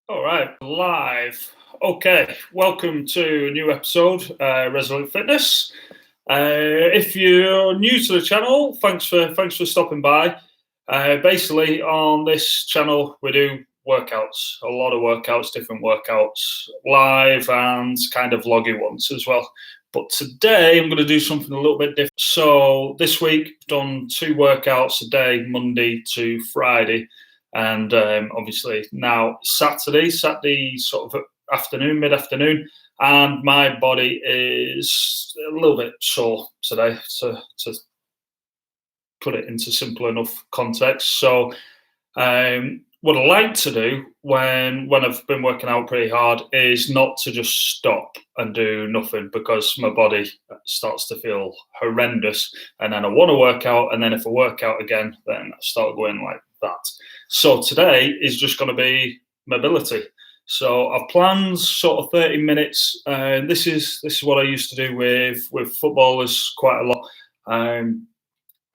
All right, live. Okay, welcome to a new episode, Resolute Fitness. If you're new to the channel, thanks for stopping by. Basically, on this channel, we do workouts, a lot of workouts, different workouts, live and kind of vloggy ones as well. But today, I'm going to do something a little bit different. So this week, I've done 2 workouts a day, Monday to Friday. And obviously now Saturday sort of mid-afternoon, and my body is a little bit sore today, to put it into simple enough context. So what I like to do when I've been working out pretty hard is not to just stop and do nothing, because my body starts to feel horrendous, and then I want to work out, and then if I work out again, then I start going like that. So today is just going to be mobility. So I've planned sort of 30 minutes. This is what I used to do with footballers quite a lot.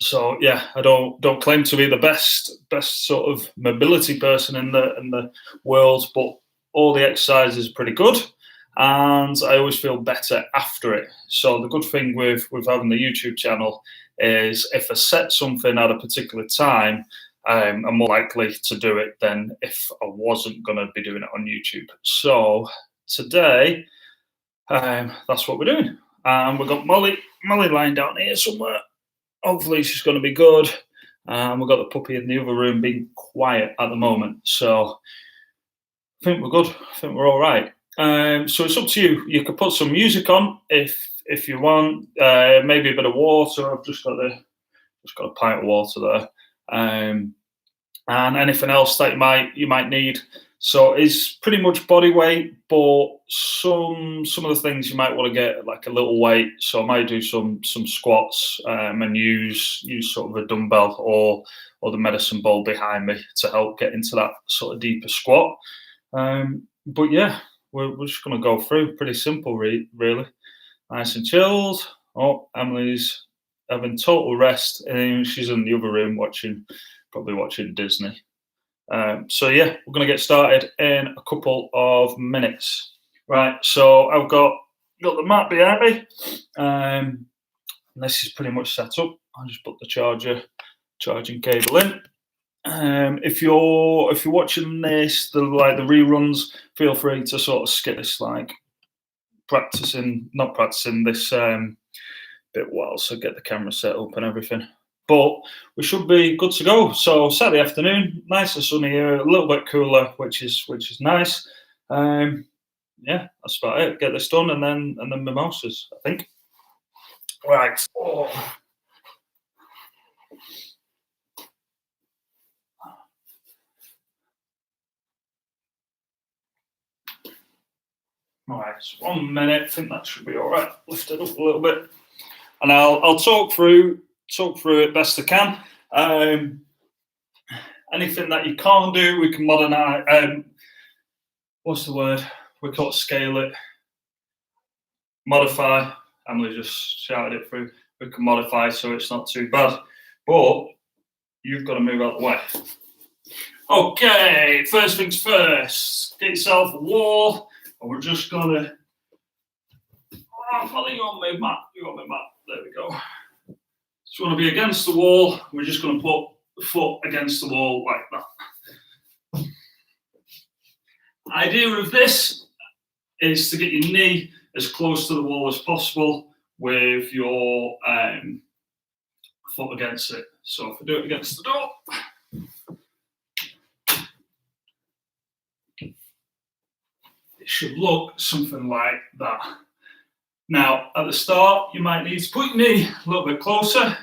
So yeah, I don't claim to be the best sort of mobility person in the world, but all the exercise is pretty good, and I always feel better after it. So the good thing with having the YouTube channel is if I set something at a particular time, I'm more likely to do it than if I wasn't going to be doing it on YouTube. So today, that's what we're doing, and we've got Molly lying down here somewhere. Hopefully she's going to be good. We've got the puppy in the other room being quiet at the moment. So I think we're good. I think we're all right. So it's up to you. You could put some music on if you want. Maybe a bit of water. I've just got a pint of water there. And anything else that you might need. So it's pretty much body weight, but some of the things you might want to get like a little weight. So I might do some squats and use sort of a dumbbell or the medicine ball behind me to help get into that sort of deeper squat. But yeah, we're just going to go through. Pretty simple, really. Nice and chilled. Oh, Emily's having total rest, and she's in the other room probably watching Disney. So yeah, we're going to get started in a couple of minutes. Right, so I've got the mat behind me. And this is pretty much set up. I'll just put the charging cable in. If you're watching this, the reruns, feel free to sort of skip this, like not practicing this bit while, so get the camera set up and everything. But we should be good to go. So Saturday afternoon, nice and sunny here, a little bit cooler, which is nice. Yeah, that's about it. Get this done, and then mimosas, I think. Right. Oh. All right, so 1 minute. I think that should be all right. Lift it up a little bit, and I'll talk through it best I can. Anything that you can't do, we can modernize. What's the word? We can't scale it. Modify. Emily just shouted it through. We can modify so it's not too bad, but you've got to move out the way. Okay, first things first. Get yourself a wall, and we're just gonna. Oh, you got my mat. There we go. So you want to be against the wall. We're just going to put the foot against the wall like that. Idea of this is to get your knee as close to the wall as possible with your foot against it. So if I do it against the door, it should look something like that. Now, at the start, you might need to put your knee a little bit closer,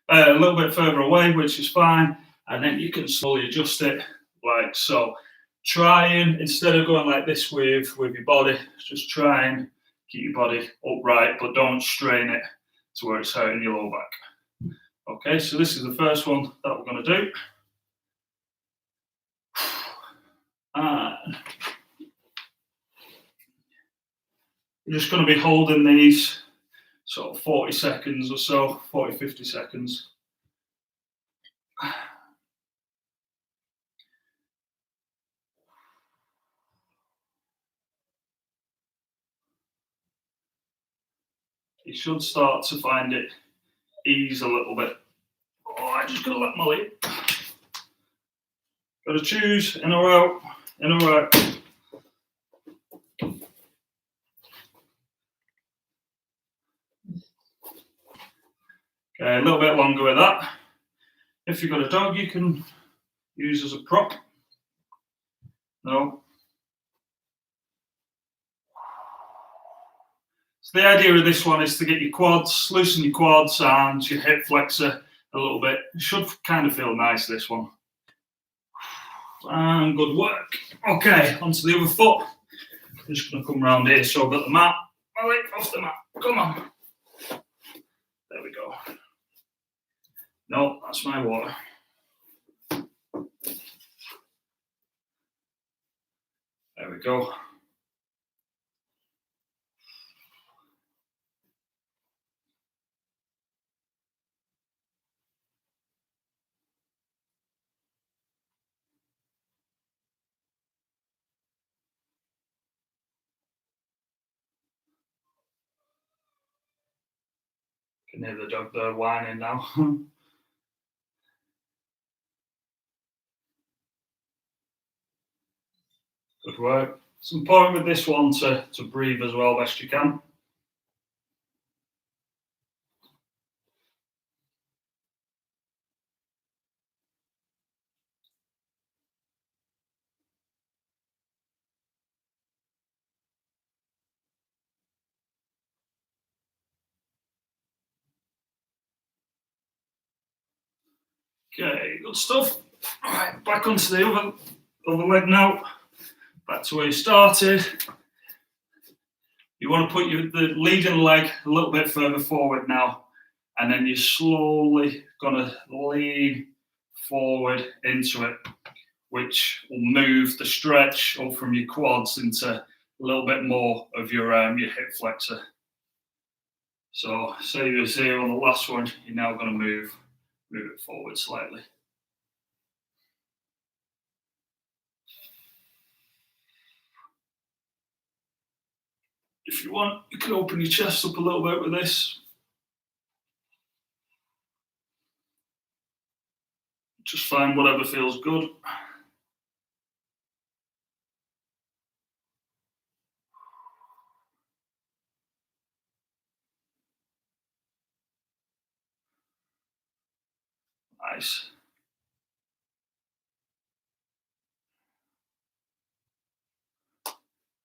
a little bit further away, which is fine, and then you can slowly adjust it like so. Try and, instead of going like this with your body, just try and keep your body upright, but don't strain it to where it's hurting your lower back. Okay, so this is the first one that we're going to do. And you're just going to be holding these sort of 40 seconds or so, 40, 50 seconds. you should start to find it ease a little bit. Oh, I just gotta let my leg. Gotta choose in or out, in or out. Okay, a little bit longer with that. If you've got a dog, you can use as a prop. No. So the idea of this one is to get your quads, loosen your quads and your hip flexor a little bit. It should kind of feel nice, this one. And good work. Okay, onto the other foot. I'm just going to come around here so I've got the mat. My leg off the mat. Come on. There we go. No, that's my water. There we go. Can hear the dog there whining now. Good work. It's important with this one to breathe as well best you can. Okay, good stuff. All right, back onto the other leg now. Back to where you started. You want to put the leading leg a little bit further forward now, and then you're slowly going to lean forward into it, which will move the stretch up from your quads into a little bit more of your hip flexor. So, say you was here on the last one, you're now going to move it forward slightly. If you want, you can open your chest up a little bit with this. Just find whatever feels good. Nice.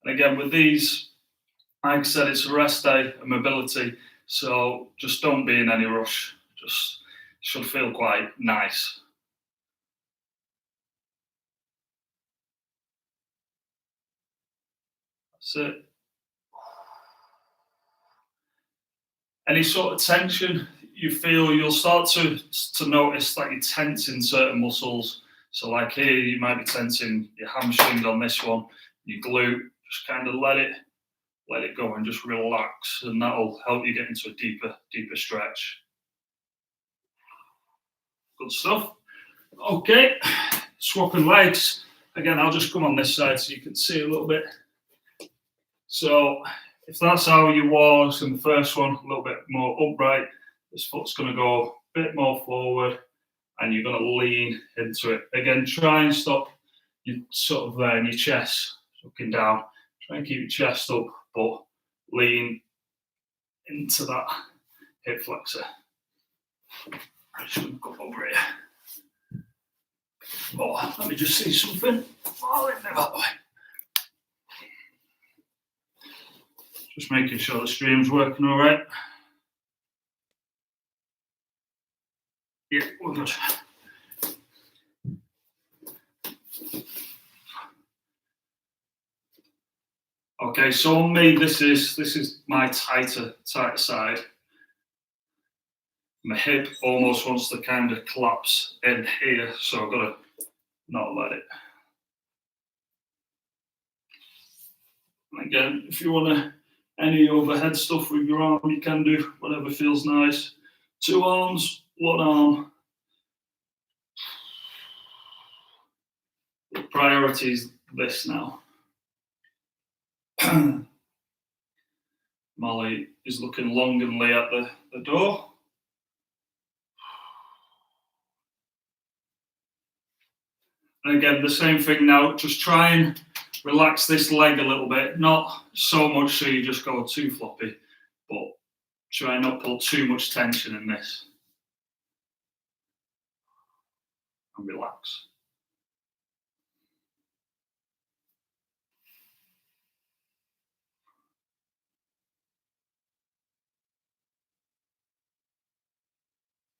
And again, with these, like I said, it's a rest day, a mobility, so just don't be in any rush. Just should feel quite nice. That's it. Any sort of tension you feel, you'll start to notice that you're tensing certain muscles. So like here, you might be tensing your hamstring on this one, your glute. Just kind of let it go and just relax, and that'll help you get into a deeper stretch. Good stuff. Okay, swapping legs. Again, I'll just come on this side so you can see a little bit. So if that's how you was in the first one, a little bit more upright, this foot's going to go a bit more forward and you're going to lean into it. Again, try and stop your sort of there in your chest, looking down. Try and keep your chest up, but lean into that hip flexor. I'm just going to come over here. Oh, let me just see something. Oh, in that way. Just making sure the stream's working all right. Yeah, we're good. Okay, so on me, this is my tighter side. My hip almost wants to kind of collapse in here, so I've got to not let it. And again, if you want any overhead stuff with your arm, you can do whatever feels nice. 2 arms, 1 arm. The priority is this now. Molly is looking longingly at the door. And again, the same thing now, just try and relax this leg a little bit, not so much so you just go too floppy, but try and not put too much tension in this. And relax.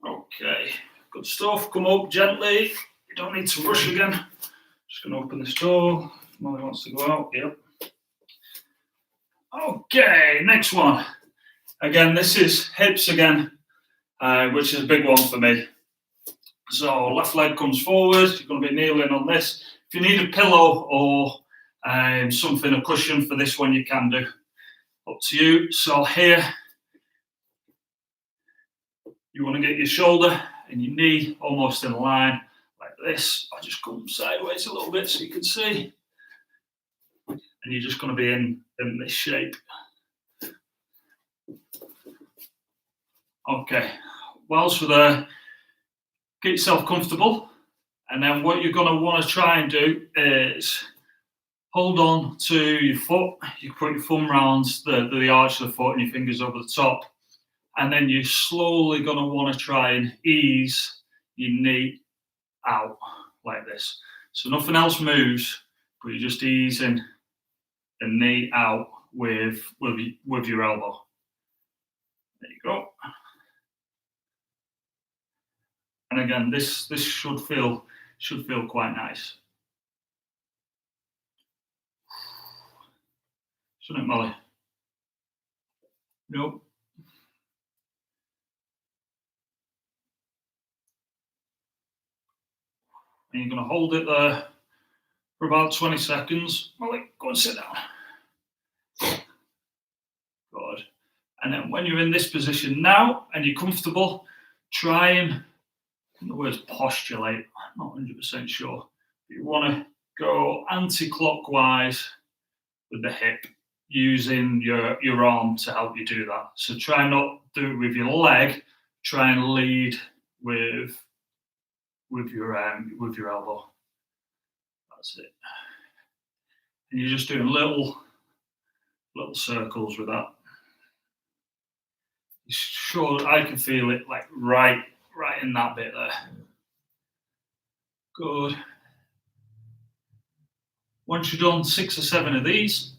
Okay, good stuff. Come up gently. You don't need to rush again. Just going to open this door. Molly wants to go out. Yep. Okay, next one. Again, this is hips again, which is a big one for me. So left leg comes forward. You're going to be kneeling on this. If you need a pillow or something, a cushion for this one, you can do. Up to you. So here, you want to get your shoulder and your knee almost in line like this. I'll just come sideways a little bit so you can see. And you're just going to be in this shape. Okay, whilst we're there, get yourself comfortable. And then what you're going to want to try and do is hold on to your foot. You put your thumb around the arch of the foot and your fingers over the top. And then you're slowly going to want to try and ease your knee out like this. So nothing else moves, but you're just easing the knee out with your elbow. There you go. And again, this should feel quite nice. Shouldn't it, Molly? Nope. And you're going to hold it there for about 20 seconds. Molly, go and sit down. Good. And then when you're in this position now and you're comfortable, try and, the word's postulate, I'm not 100% sure. You want to go anti-clockwise with the hip, using your arm to help you do that. So try not do it with your leg, try and lead with your elbow. That's it. And you're just doing little circles with that. Sure, I can feel it like right in that bit there. Good. Once you've done 6 or 7 of these,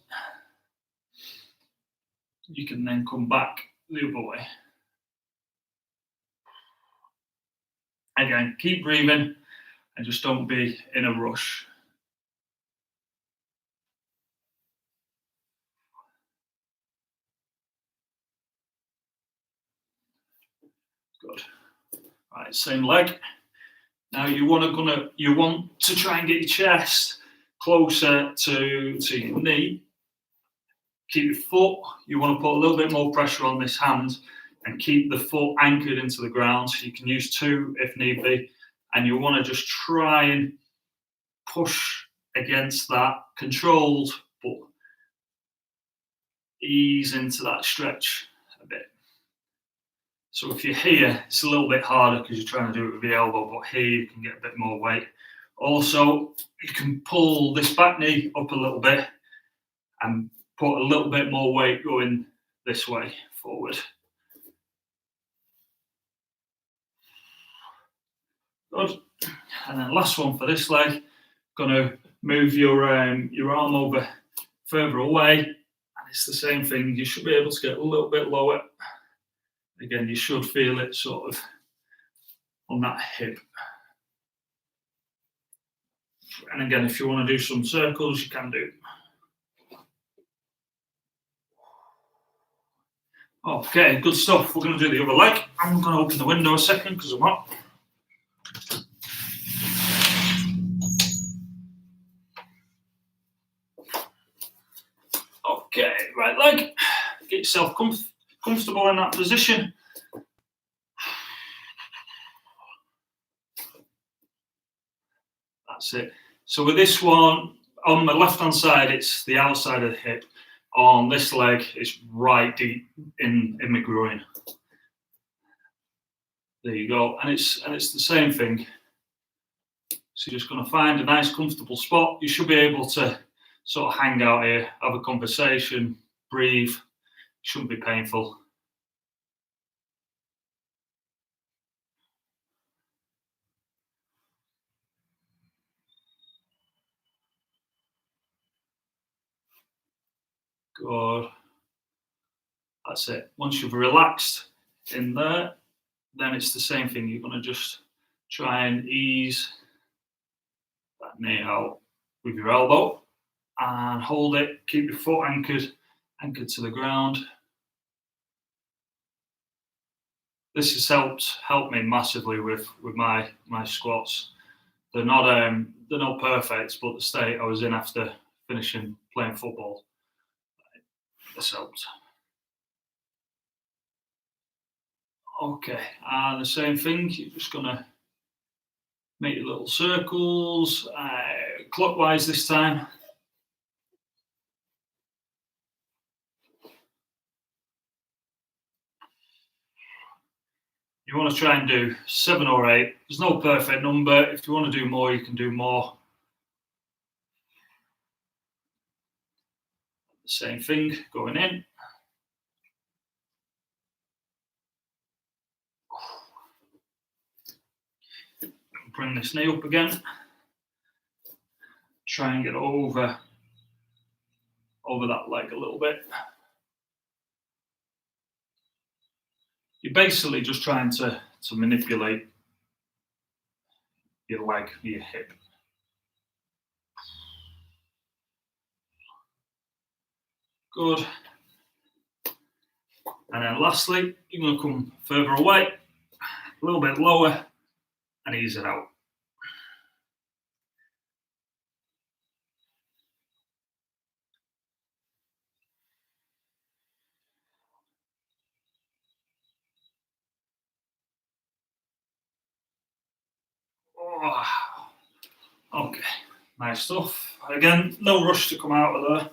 you can then come back the other way. Again, keep breathing and just don't be in a rush. Good. Right, same leg. Now you want to try and get your chest closer to your knee. Keep your foot. You want to put a little bit more pressure on this hand and keep the foot anchored into the ground. So you can use 2 if need be. And you want to just try and push against that, controlled, but ease into that stretch a bit. So if you're here, it's a little bit harder because you're trying to do it with the elbow, but here you can get a bit more weight. Also, you can pull this back knee up a little bit and put a little bit more weight going this way forward. Good. And then last one for this leg, going to move your arm over further away. And it's the same thing. You should be able to get a little bit lower. Again, you should feel it sort of on that hip. And again, if you want to do some circles, you can do. Okay, good stuff. We're going to do the other leg. I'm going to open the window a second because I'm hot. Okay, right leg. Get yourself comfortable in that position. That's it. So with this one, on the left-hand side, it's the outside of the hip. on this leg, it's right deep in my groin. There you go, and it's the same thing. So you're just going to find a nice comfortable spot. You should be able to sort of hang out here, have a conversation, breathe. Shouldn't be painful. Good. That's it. Once you've relaxed in there, then it's the same thing. You're going to just try and ease that knee out with your elbow and hold it. Keep your foot anchored to the ground. This has helped me massively with my squats. They're not perfect, but the state I was in after finishing playing football, this helped. Okay, and the same thing. You're just gonna make your little circles, clockwise this time. You want to try and do 7 or 8. There's no perfect number. If you want to do more, you can do more. Same thing, going in. Bring this knee up again. Try and get over that leg a little bit. You're basically just trying to manipulate your leg, your hip. Good. And then lastly, you're going to come further away, a little bit lower, and ease it out. Oh, okay, nice stuff. Again, no rush to come out of there.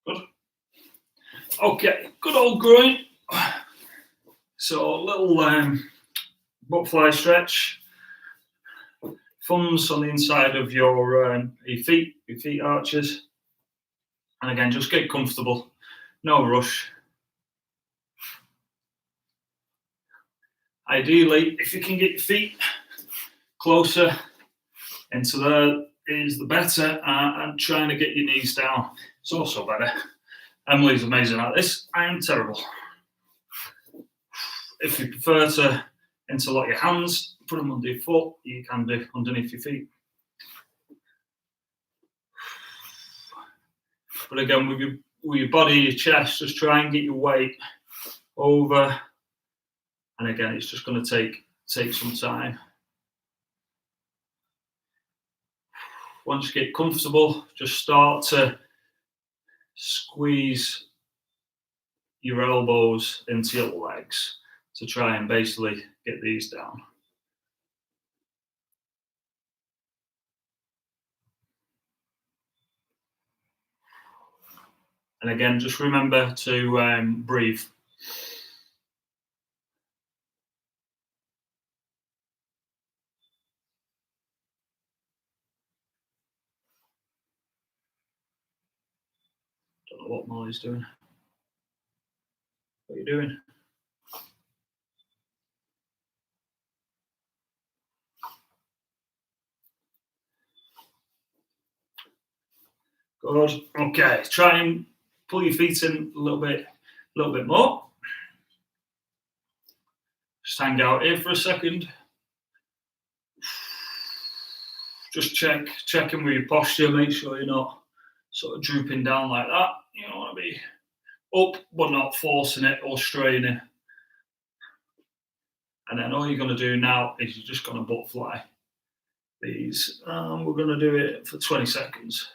Good. Okay, good old groin. So a little butterfly stretch. Thumbs on the inside of your feet arches. And again, just get comfortable. No rush. Ideally, if you can get your feet closer into there, is the better. And trying to get your knees down, it's also better. Emily's amazing at this. I am terrible. If you prefer to interlock your hands, put them under your foot, you can do underneath your feet. But again, with your body, your chest, just try and get your weight over. And again, it's just going to take some time. Once you get comfortable, just start to squeeze your elbows into your legs to try and basically get these down. And again, just remember to breathe. Don't know what Molly's doing. What are you doing? Good. Okay. Try and pull your feet in a little bit more. Just hang out here for a second. Just checking with your posture. Make sure you're not sort of drooping down like that. You don't want to be up, but not forcing it or straining. And then all you're going to do now is you're just going to butterfly these. We're going to do it for 20 seconds.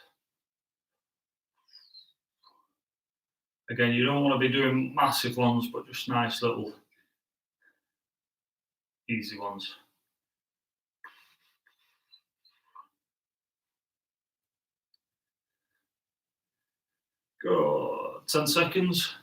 Again, you don't want to be doing massive ones, but just nice little easy ones. Go 10 seconds.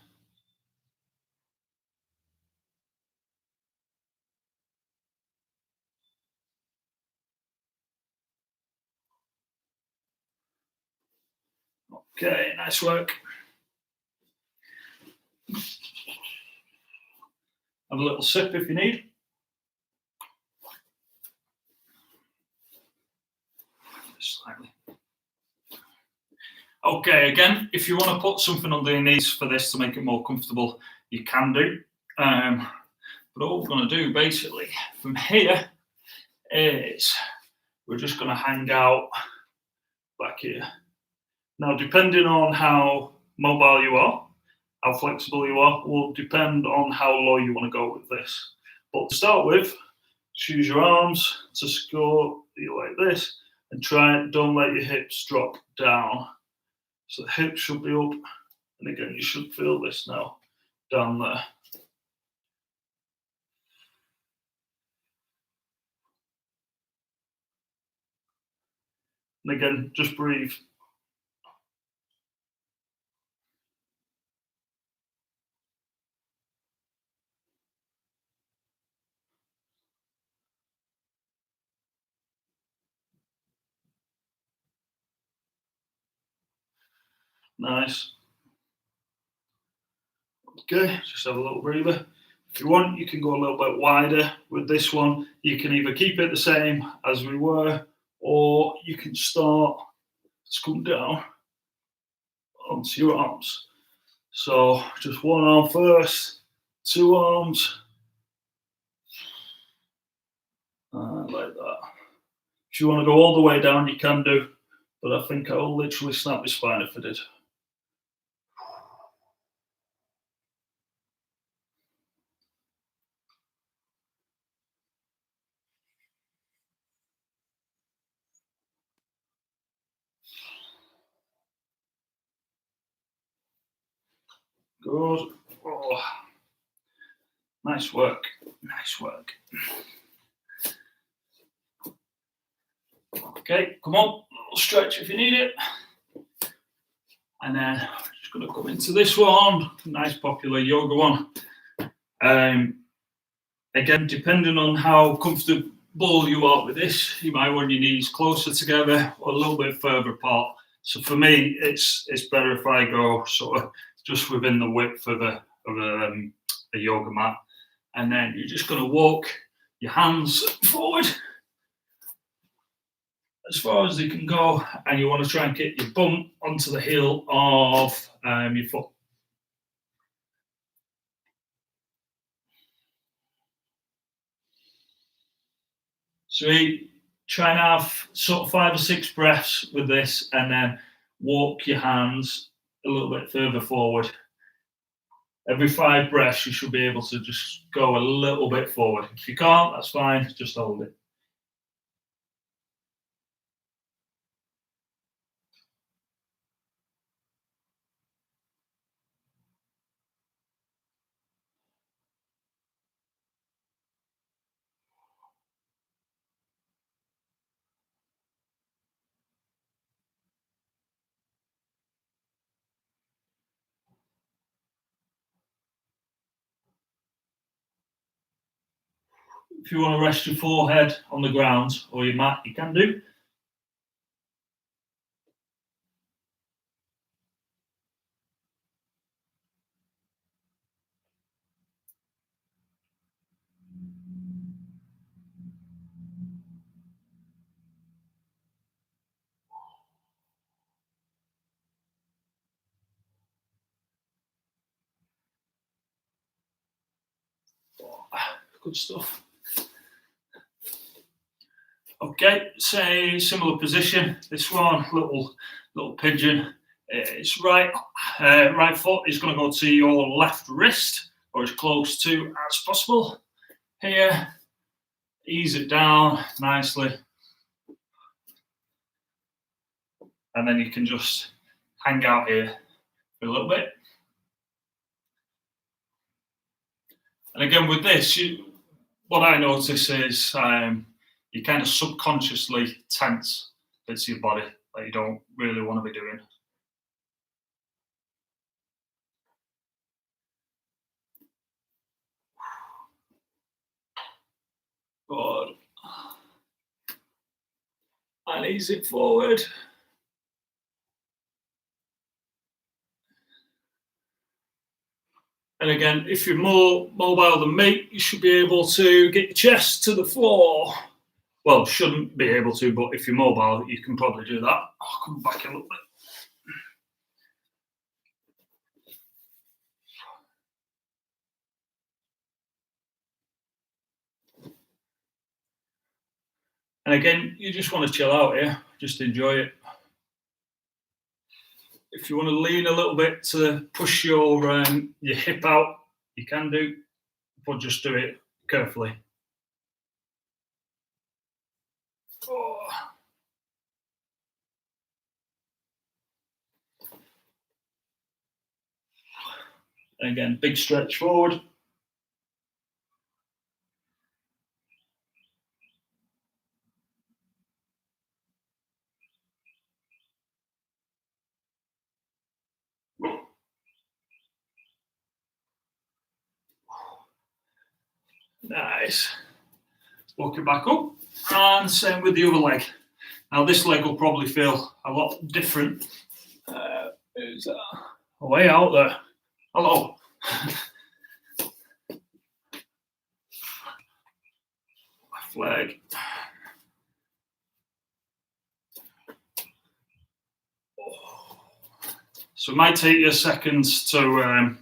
Okay, nice work. Have a little sip if you need. Slightly. Okay, again, if you want to put something under your knees for this to make it more comfortable, you can do. But all we're going to do basically from here is we're just going to hang out back here. Now, depending on how mobile you are, how flexible you are, will depend on how low you want to go with this. But to start with, just use your arms to score you like this and don't let your hips drop down. So the hips should be up, and again, you should feel this now down there. And again, just breathe. Nice. Okay, just have a little breather. If you want, you can go a little bit wider with this one. You can either keep it the same as we were, or you can start to come down onto your arms. So just one arm first, two arms, like that. If you want to go all the way down, you can do, but I think I'll literally snap my spine if I did. Good. Oh, nice work. Nice work. Okay, come on. A little stretch if you need it. And then I'm just going to come into this one. Nice popular yoga one. Again, depending on how comfortable you are with this, you might want your knees closer together or a little bit further apart. So for me, it's better if I go sort of just within the width of a yoga mat. And then you're just going to walk your hands forward as far as they can go, and you want to try and get your bum onto the heel of your foot. So try and have sort of 5 or 6 breaths with this, and then walk your hands a little bit further forward. Every 5 breaths, you should be able to just go a little bit forward. If you can't, that's fine, just hold it. If you want to rest your forehead on the ground or your mat, you can do. Good stuff. Okay, say similar position. This one, little pigeon. It's right foot is going to go to your left wrist, or as close to as possible. Here, ease it down nicely, and then you can just hang out here for a little bit. And again, with this, what I notice is you kind of subconsciously tense bits of your body that you don't really want to be doing. and ease it forward. And again, if you're more mobile than me, you should be able to get your chest to the floor. Well, shouldn't be able to, but if you're mobile, you can probably do that. I'll come back a little bit. And again, you just want to chill out here, just enjoy it. If you want to lean a little bit to push your hip out, you can do, but just do it carefully. Oh. And again, big stretch forward. Nice. Walk it back up, and same with the other leg. Now this leg will probably feel a lot different. Is way out there. Hello. Left leg. So it might take you a second to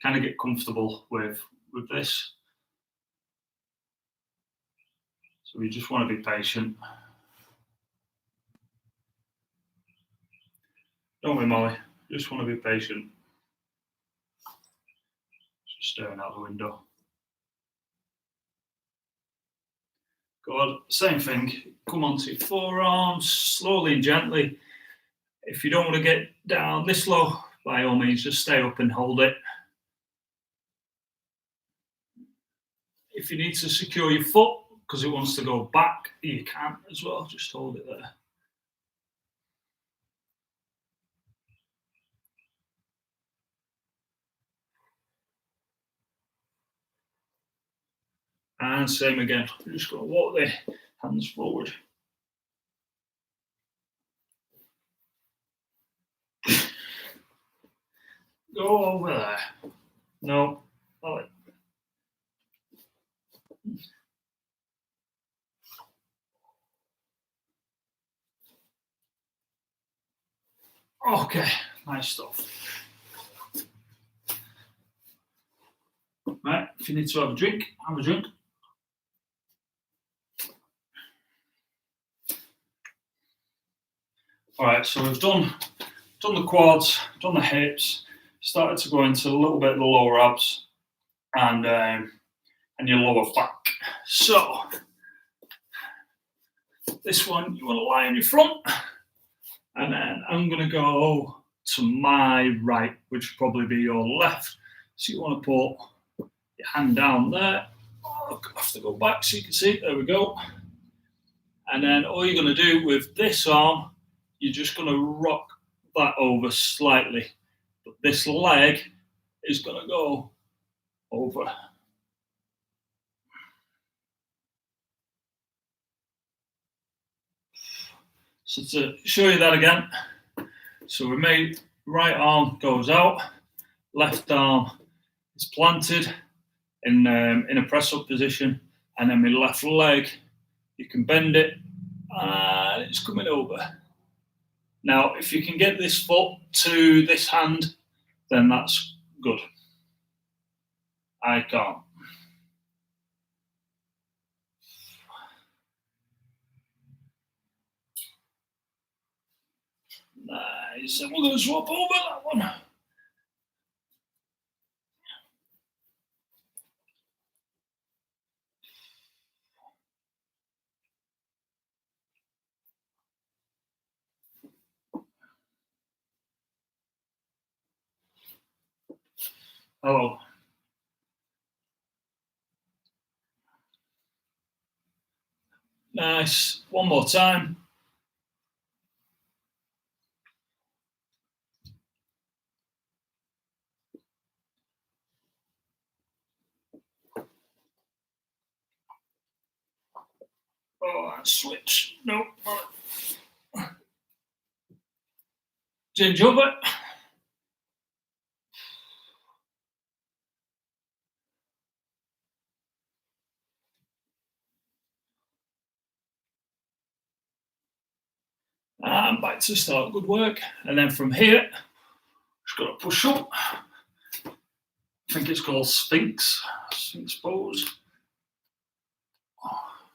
kind of get comfortable with this. So we just want to be patient. Don't we, Molly? Just want to be patient. Just staring out the window. Good. Same thing. Come onto your forearms, slowly and gently. If you don't want to get down this low, by all means, just stay up and hold it. If you need to secure your foot because it wants to go back, you can as well. Just hold it there. And same again. We're just going to walk the hands forward. Go over there. No. All right. Okay, nice stuff. Right, if you need to have a drink, have a drink. All right, so we've done the quads, done the hips, started to go into a little bit of the lower abs and your lower back. So this one, you want to lie on your front, and then I'm going to go to my right, which will probably be your left. So you want to put your hand down there. Oh, I have to go back so you can see. There we go. And then all you're going to do with this arm, you're just going to rock that over slightly. But this leg is going to go over. So to show you that again, so we made right arm goes out, left arm is planted in a press up position, and then my left leg, you can bend it, and it's coming over. Now, if you can get this foot to this hand, then that's good. I can't. Nice. And we're going to swap over that one. Hello. Nice. One more time. Oh, switch. Nope. Change over. And back to start, good work. And then from here, just got to push up. I think it's called Sphinx Pose.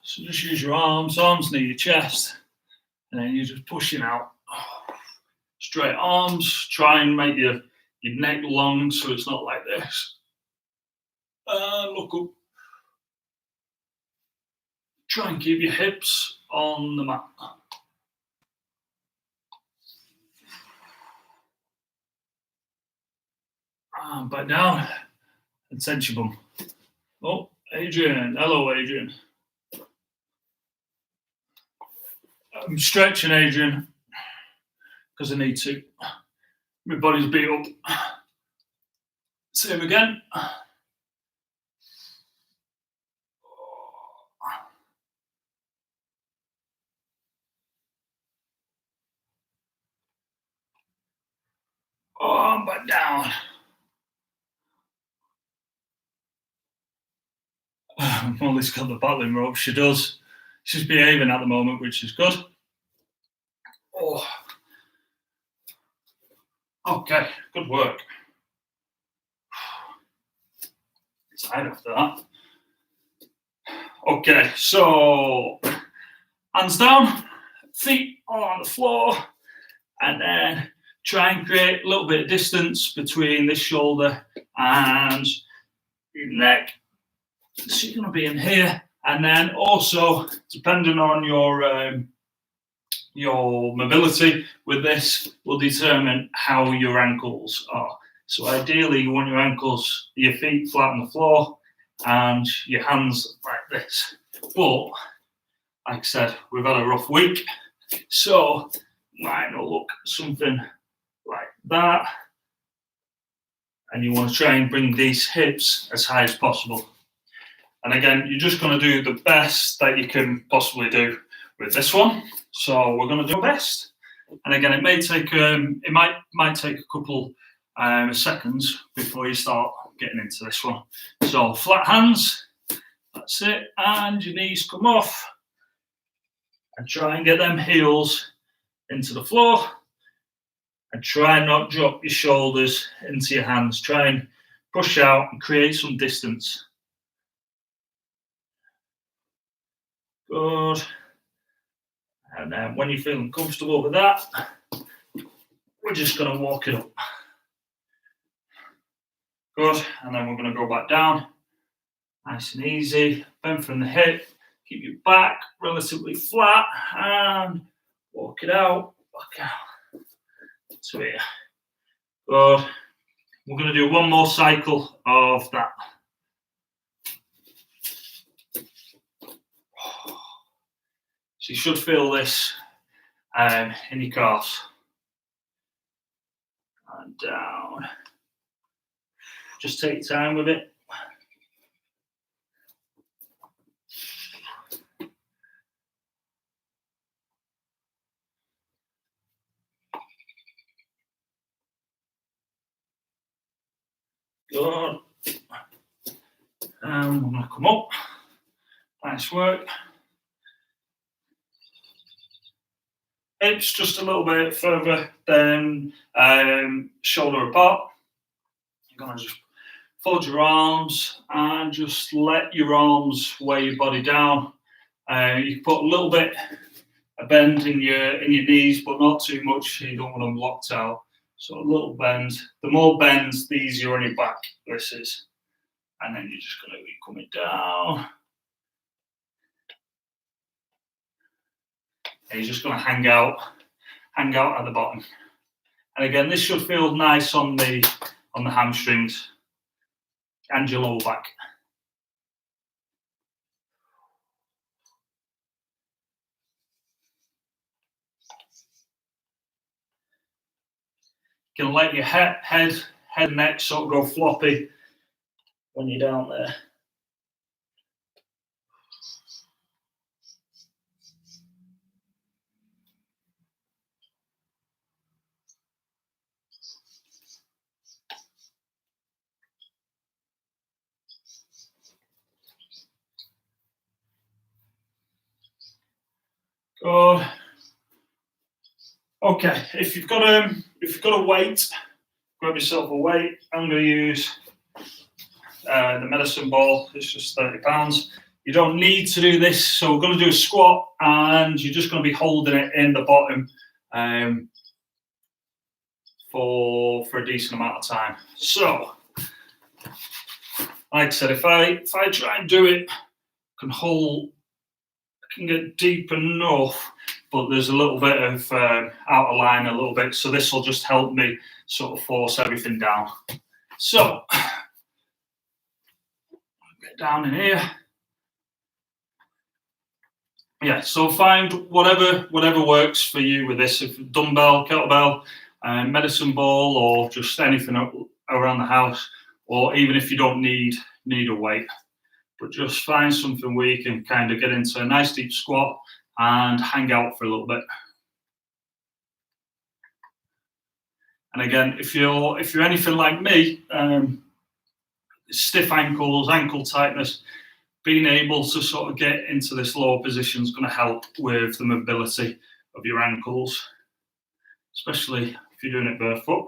So just use your arms near your chest, and then you're just pushing out. Straight arms, try and make your neck long so it's not like this. Look up. Try and keep your hips on the mat. And back down and tense your bum. Oh, Adrian. Hello, Adrian. I'm stretching, Adrian, because I need to. My body's beat up. Same again. Oh, I'm back down. Molly's got the battling rope. She does. She's behaving at the moment, which is good. Oh. Okay, good work. Tired after that. Okay, so hands down, feet on the floor, and then try and create a little bit of distance between this shoulder and your neck. So you're going to be in here, and then also depending on your mobility with this will determine how your ankles are. So ideally, you want your feet flat on the floor, and your hands like this. But like I said, we've had a rough week, so might not look something like that. And you want to try and bring these hips as high as possible. And again, you're just going to do the best that you can possibly do with this one. So we're going to do our best. And again, it may take might take a couple seconds before you start getting into this one. So flat hands, that's it, and your knees come off, and try and get them heels into the floor, and try and not drop your shoulders into your hands. Try and push out and create some distance. Good. And then when you're feeling comfortable with that, we're just going to walk it up. Good. And then we're going to go back down. Nice and easy. Bend from the hip. Keep your back relatively flat and walk it out. Back out. So here. Good. We're going to do one more cycle of that. So you should feel this in your calves. And down. Just take your time with it. Good. And we're going to come up. Nice work. Hips just a little bit further than shoulder apart. You're going to just fold your arms and just let your arms weigh your body down. You can put a little bit of bend in your knees, but not too much. You don't want them locked out. So a little bend. The more bends, the easier on your back this is. And then you're just going to be coming down. And you're just going to hang out at the bottom. And again, this should feel nice on the hamstrings and your lower back. You can let your head and neck sort of go floppy when you're down there. Good. Okay, if you've got a weight, grab yourself a weight. I'm going to use the medicine ball. It's just 30 pounds. You don't need to do this, so we're going to do a squat, and you're just going to be holding it in the bottom for a decent amount of time. So, like I said, if I try and do it, I can get deep enough, but there's a little bit of out of line a little bit, so this will just help me sort of force everything down. So, get down in here. Yeah, so find whatever works for you with this. If dumbbell, kettlebell, medicine ball, or just anything around the house, or even if you don't need a weight, but just find something where you can kind of get into a nice deep squat and hang out for a little bit. And again, if you're anything like me, stiff ankles, ankle tightness, being able to sort of get into this lower position is going to help with the mobility of your ankles, especially if you're doing it barefoot.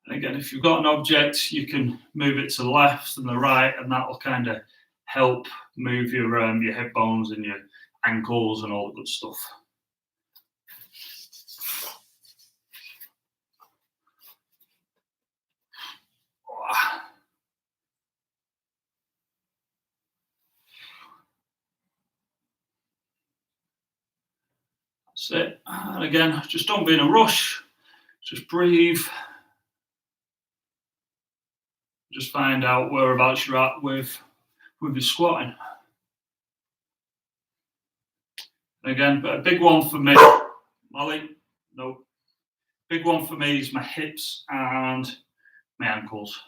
And again, if you've got an object, you can move it to the left and the right, and that will kind of help move your hip bones and your ankles and all the good stuff. That's it. And again, just don't be in a rush. Just breathe. Just find out whereabouts you're at with your squatting. And again, but a big one for me, Molly, no. Big one for me is my hips and my ankles.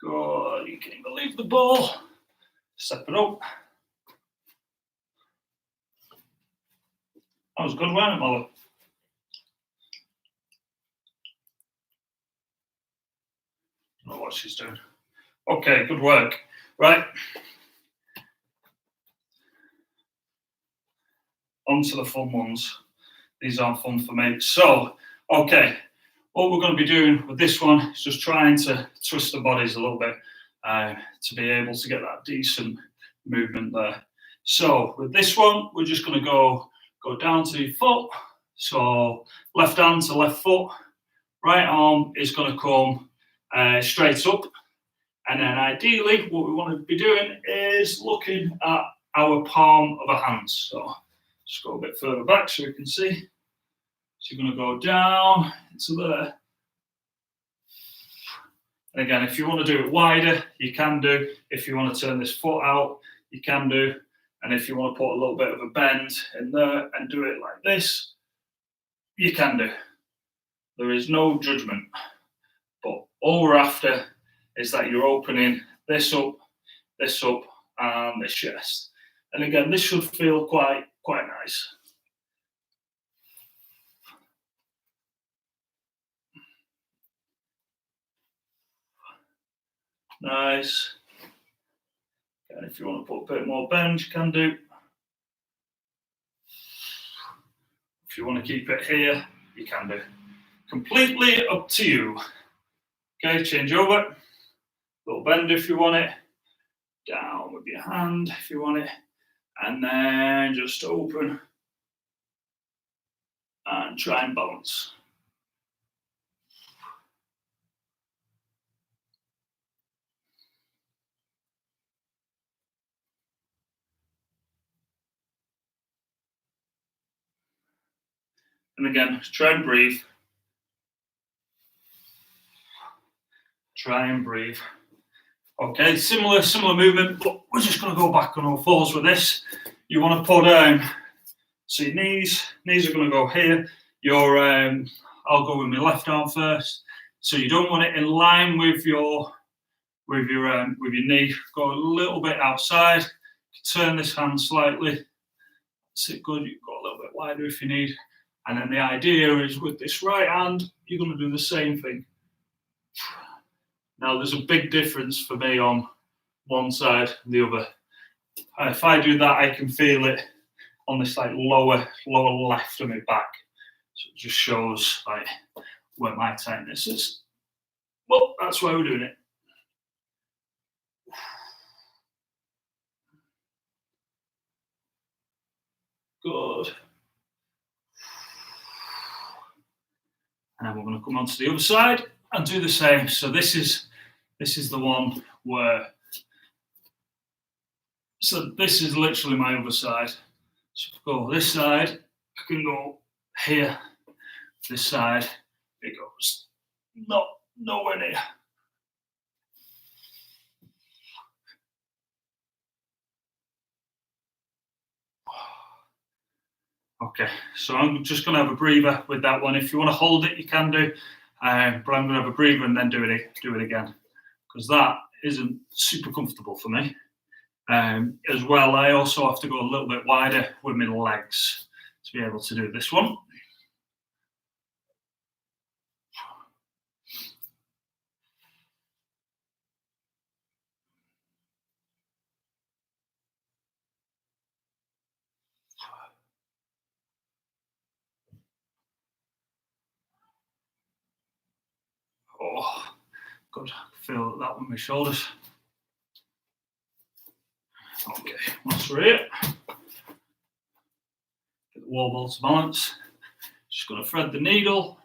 God, you can't believe the ball. Step it up. That was good, wasn't it, Molly? I don't know what she's doing. Okay, good work. Right. On to the fun ones. These aren't fun for me. So, okay, what we're going to be doing with this one is just trying to twist the bodies a little bit to be able to get that decent movement there. So with this one, we're just going to go down to your foot. So left hand to left foot, right arm is going to come straight up. And then ideally, what we want to be doing is looking at our palm of our hands. So just go a bit further back so we can see. So you're going to go down into there. And again, if you want to do it wider, you can do. If you want to turn this foot out, you can do. And if you want to put a little bit of a bend in there and do it like this, you can do. There is no judgment. But all we're after is that you're opening this up, and this chest. And again, this should feel quite nice. Nice. And if you want to put a bit more bend, you can do. If you want to keep it here, you can do. Completely up to you. Okay, change over. Little bend if you want it. Down with your hand if you want it. And then just open. And try and balance. And again, try and breathe. Try and breathe. Okay, similar movement, but we're just going to go back on all fours with this. You want to put so your knees are going to go here. Your I'll go with my left arm first. So you don't want it in line with your knee. Go a little bit outside. Turn this hand slightly. That's it. Good. You go a little bit wider if you need. And then the idea is with this right hand, you're going to do the same thing. Now, there's a big difference for me on one side and the other. If I do that, I can feel it on this like lower left of my back. So it just shows like where my tightness is. Well, that's why we're doing it. Good. And then we're going to come onto the other side and do the same. So this is the one where. So this is literally my other side. So if I go this side, I can go here. This side, it goes nowhere near. Okay, so I'm just going to have a breather with that one. If you want to hold it, you can do, but I'm going to have a breather and then do it again, because that isn't super comfortable for me. As well, I also have to go a little bit wider with my legs to be able to do this one. Oh, good. Feel that with my shoulders. Okay, once we're here, get the wall ball to balance. Just going to thread the needle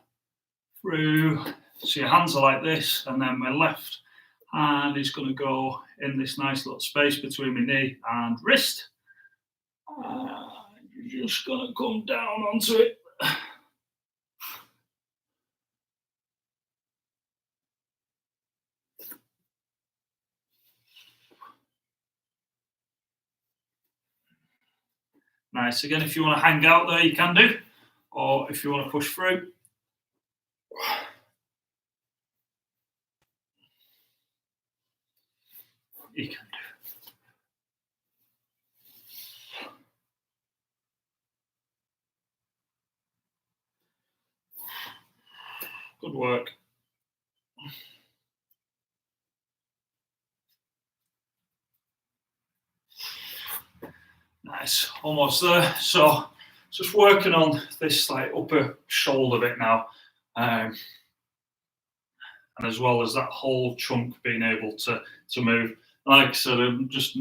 through. So your hands are like this, and then my left hand is going to go in this nice little space between my knee and wrist. You're just going to come down onto it. Nice. Again, if you want to hang out there, you can do. Or if you want to push through. You can do. Good work. Nice, almost there. So just working on this like upper shoulder bit now, and as well as that whole chunk being able to move. Like I said, I'm just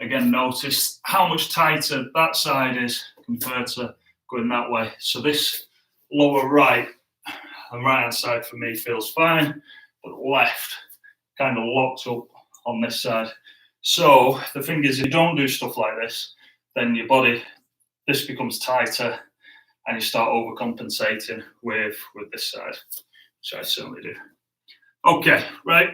again notice how much tighter that side is compared to going that way. So this lower right, the right hand side for me feels fine, but the left kind of locked up on this side. So the thing is, if you don't do stuff like this, then your body, this becomes tighter and you start overcompensating with this side, which I certainly do. Okay, right.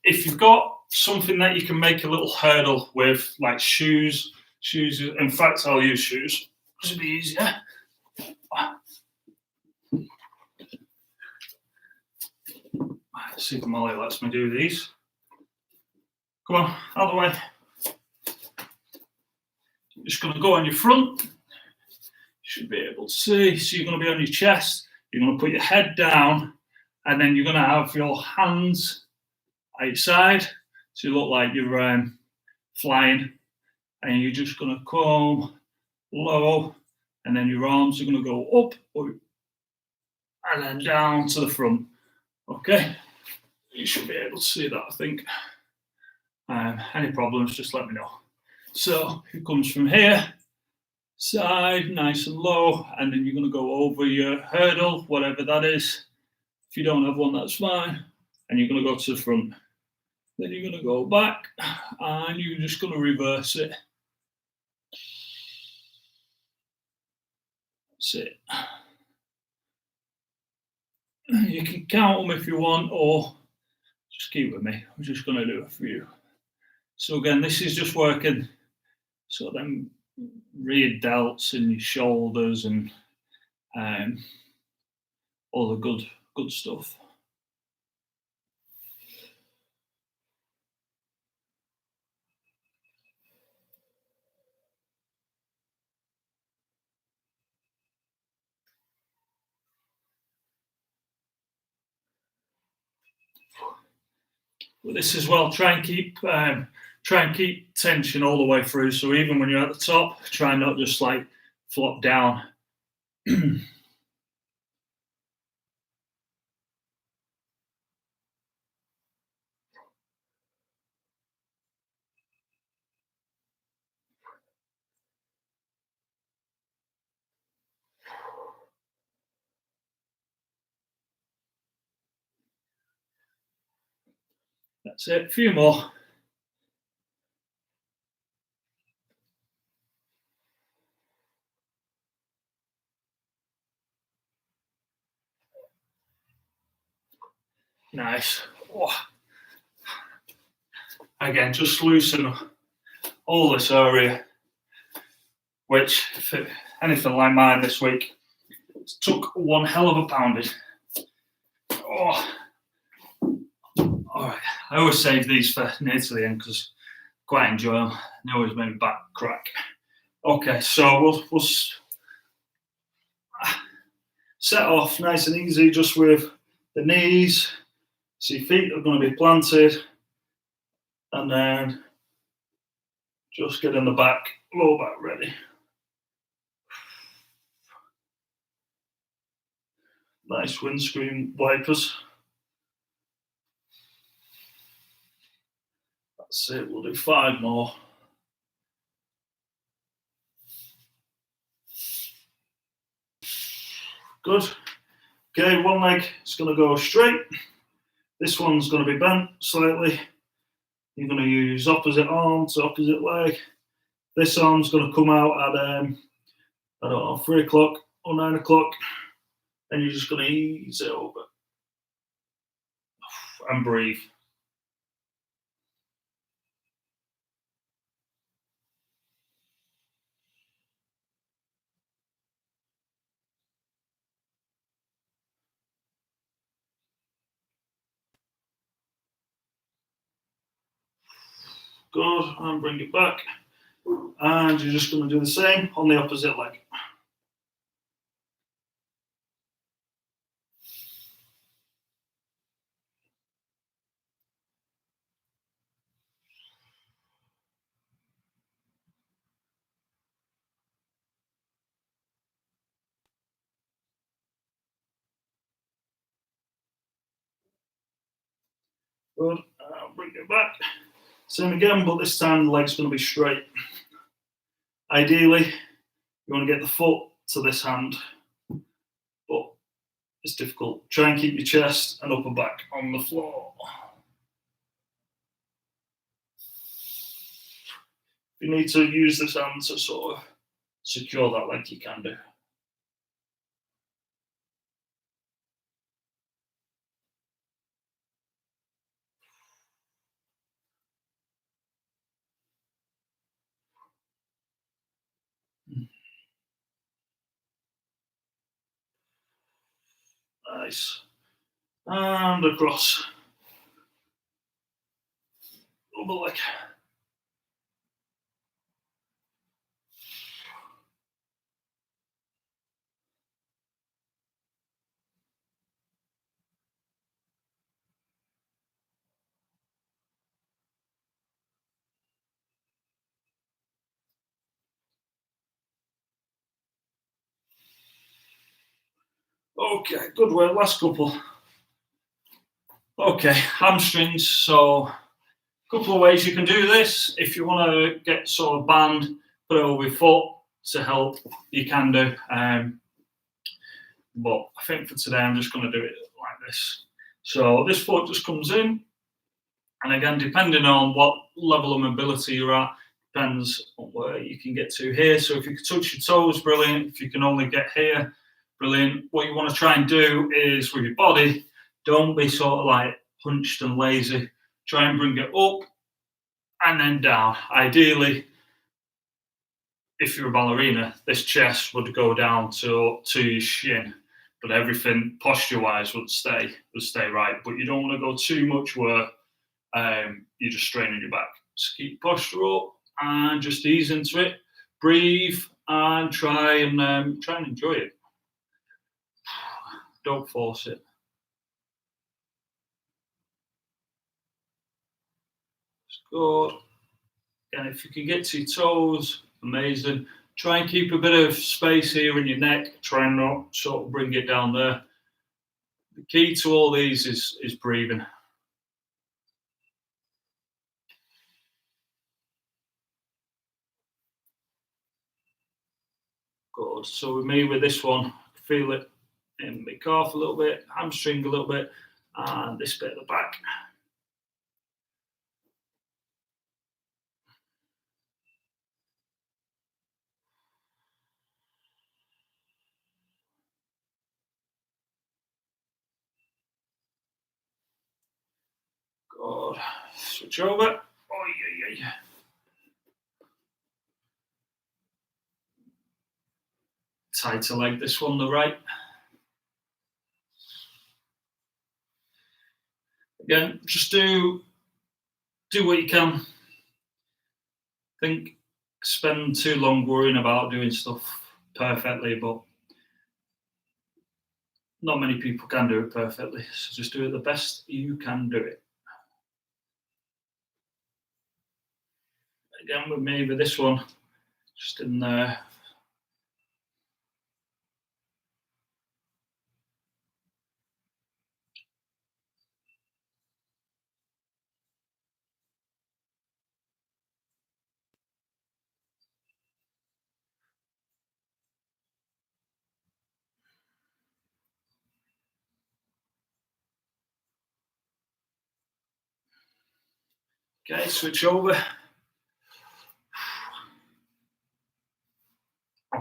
If you've got something that you can make a little hurdle with, like shoes, in fact, I'll use shoes because it'll be easier. Super Molly lets me do these. Come on, out of the way. You're just going to go on your front. You should be able to see. So you're going to be on your chest. You're going to put your head down, and then you're going to have your hands at your side. So you look like you're flying, and you're just going to come low, and then your arms are going to go up, and then down to the front. Okay, you should be able to see that, I think. Any problems, just let me know. So it comes from here, side, nice and low, and then you're going to go over your hurdle, whatever that is. If you don't have one, that's fine. And you're going to go to the front. Then you're going to go back, and you're just going to reverse it. That's it. You can count them if you want, or just keep with me. I'm just going to do a few. So again, this is just working. So then rear delts in your shoulders and all the good stuff. With this as well, try and keep tension all the way through. So even when you're at the top, try not just like flop down. That's it. A few more. Nice. Oh. Again, just loosen all this area, which, if anything like mine this week, took one hell of a pounding. Oh. All right. I always save these for near to the end because I quite enjoy them. They always make my back crack. Okay, so we'll set off nice and easy just with the knees. So your feet are going to be planted, and then just get in the back, low back ready. Nice windscreen wipers. That's it, we'll do 5 more. Good. Okay, one leg is going to go straight. This one's going to be bent slightly. You're going to use opposite arm to opposite leg. This arm's going to come out at, I don't know, 3 o'clock or 9 o'clock. And you're just going to ease it over. And breathe. Good, and bring it back. And you're just going to do the same on the opposite leg. Good, and bring it back. Same again, but this time the leg's going to be straight. Ideally, you want to get the foot to this hand, but it's difficult. Try and keep your chest and upper back on the floor. If you need to use this hand to sort of secure that leg, you can do. Nice. And across. Other leg. Okay, good work. Last couple. Okay, hamstrings. So, a couple of ways you can do this. If you want to get sort of band, put it over your foot to help, you can do. But I think for today, I'm just going to do it like this. So this foot just comes in. And again, depending on what level of mobility you're at, depends on where you can get to here. So if you can touch your toes, brilliant. If you can only get here, brilliant. What you want to try and do is with your body, don't be sort of like hunched and lazy. Try and bring it up and then down. Ideally, if you're a ballerina, this chest would go down to your shin, but everything posture-wise would stay right. But you don't want to go too much where you're just straining your back. Just keep posture up and just ease into it. Breathe and try and enjoy it. Don't force it. Good. And if you can get to your toes, amazing. Try and keep a bit of space here in your neck. Try and not sort of bring it down there. The key to all these is breathing. Good. So with me, with this one, feel it in my calf a little bit, hamstring a little bit, and this bit at the back. Good. Switch over. Oh, yeah. Tighter leg, this one, the right. Again, just do what you can. Think spend too long worrying about doing stuff perfectly, but not many people can do it perfectly. So just do it the best you can do it. Again, with me, with this one, just in there. Okay, switch over.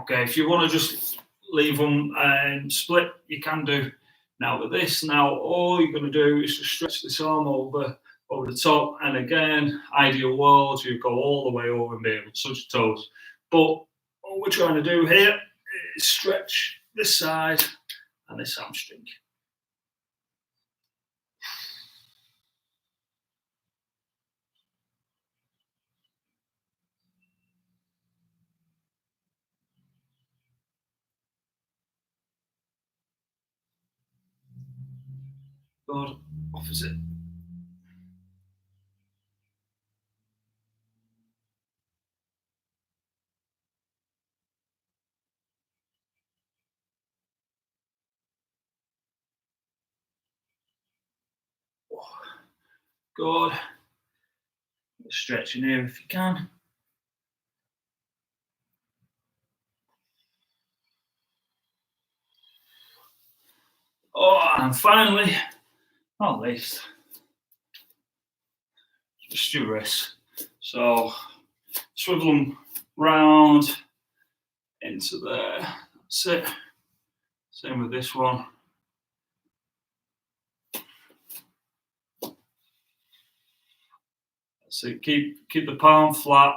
Okay, if you want to just leave them split, you can do. Now with this, all you're going to do is just stretch this arm over the top, and again, ideal world, you go all the way over and be able to touch your toes. But what we're trying to do here is stretch this side and this hamstring. Good. Opposite. Good. Stretching here if you can. Oh, and finally, not least, just your wrists. So swivel them round into there. That's it. Same with this one. So keep the palm flat,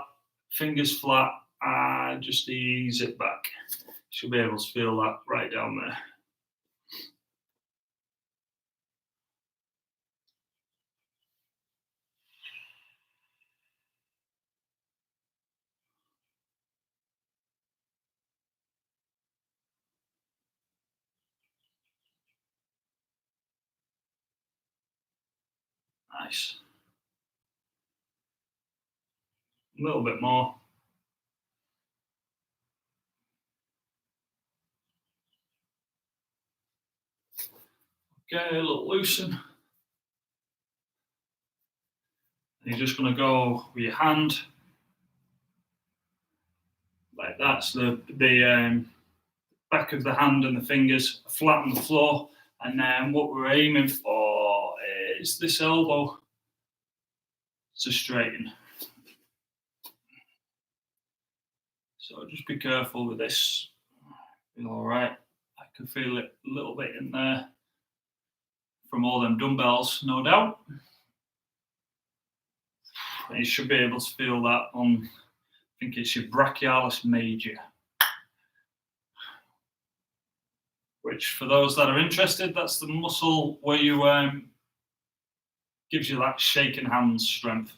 fingers flat, and just ease it back. You should be able to feel that right down there. Nice. A little bit more. Okay, a little loosen. And you're just going to go with your hand like that. So the back of the hand and the fingers flat on the floor. And then what we're aiming for is this elbow to straighten. So just be careful with this. All right. I can feel it a little bit in there from all them dumbbells, no doubt. And you should be able to feel that on, I think it's your brachialis major. Which, for those that are interested, that's the muscle where you gives you that shaking hands strength.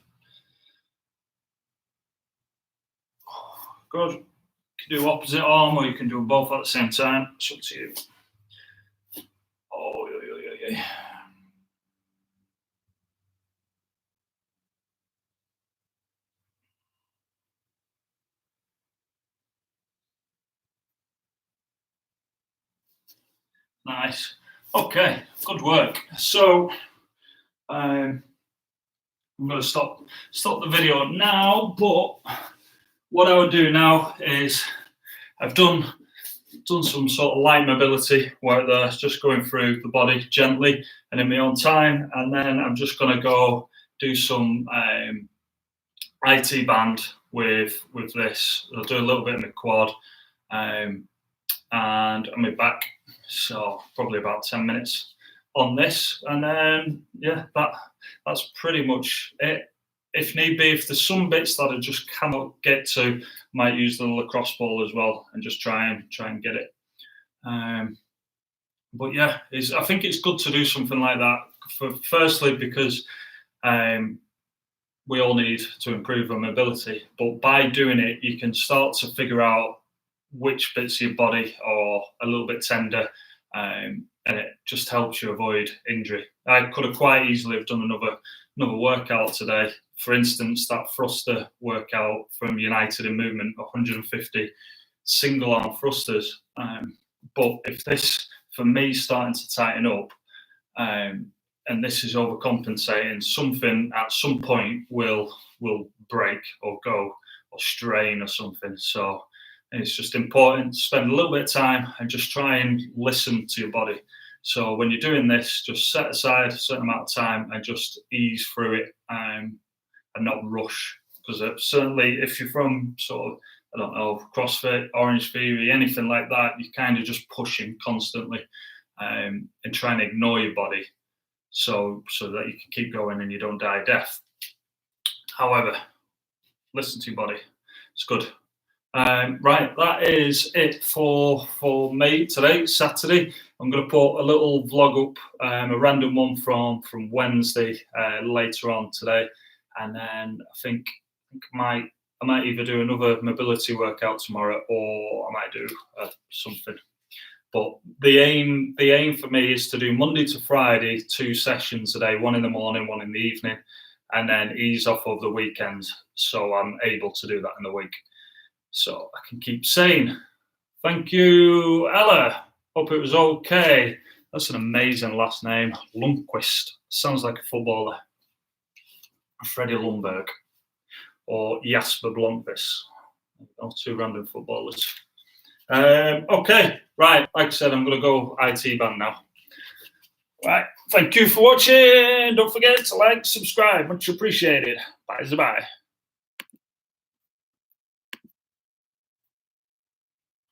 Good. You can do opposite arm, or you can do them both at the same time. It's up to you. Oh, yeah. Nice. Okay, good work. So I'm going to stop the video now, but what I would do now is I've done some sort of light mobility work there, just going through the body gently and in my own time, and then I'm just going to go do some IT band with this. I'll do a little bit in the quad and on my back, so probably about 10 minutes on this, and then yeah, that's pretty much it. If need be, if there's some bits that I just cannot get to, might use the lacrosse ball as well and just try and get it. But yeah, I think it's good to do something like that. Firstly, because we all need to improve our mobility, but by doing it, you can start to figure out which bits of your body are a little bit tender, and it just helps you avoid injury. I could have quite easily have done another workout today. For instance, that thruster workout from United in Movement, 150 single arm thrusters. But if this, for me, starting to tighten up, and this is overcompensating, something at some point will break or go or strain or something. So it's just important to spend a little bit of time and just try and listen to your body. So when you're doing this, just set aside a certain amount of time and just ease through it and not rush. Because certainly if you're from sort of, I don't know, CrossFit, Orange Theory, anything like that, you're kind of just pushing constantly and trying to ignore your body so that you can keep going and you don't die a death. However, listen to your body. It's good. Right, that is it for me today, Saturday. I'm going to put a little vlog up, a random one from Wednesday later on today, and then I think I might either do another mobility workout tomorrow, or I might do something. But the aim for me is to do Monday to Friday, 2 sessions a day, one in the morning, one in the evening, and then ease off of the weekends, so I'm able to do that in the week. So I can keep saying, thank you, Ella. Hope it was okay. That's an amazing last name, Lundqvist. Sounds like a footballer. Freddie Lundberg or Jasper Blomqvist. Two random footballers. Okay, right. Like I said, I'm going to go IT band now. Right. Thank you for watching. Don't forget to like, subscribe. Much appreciated. Bye.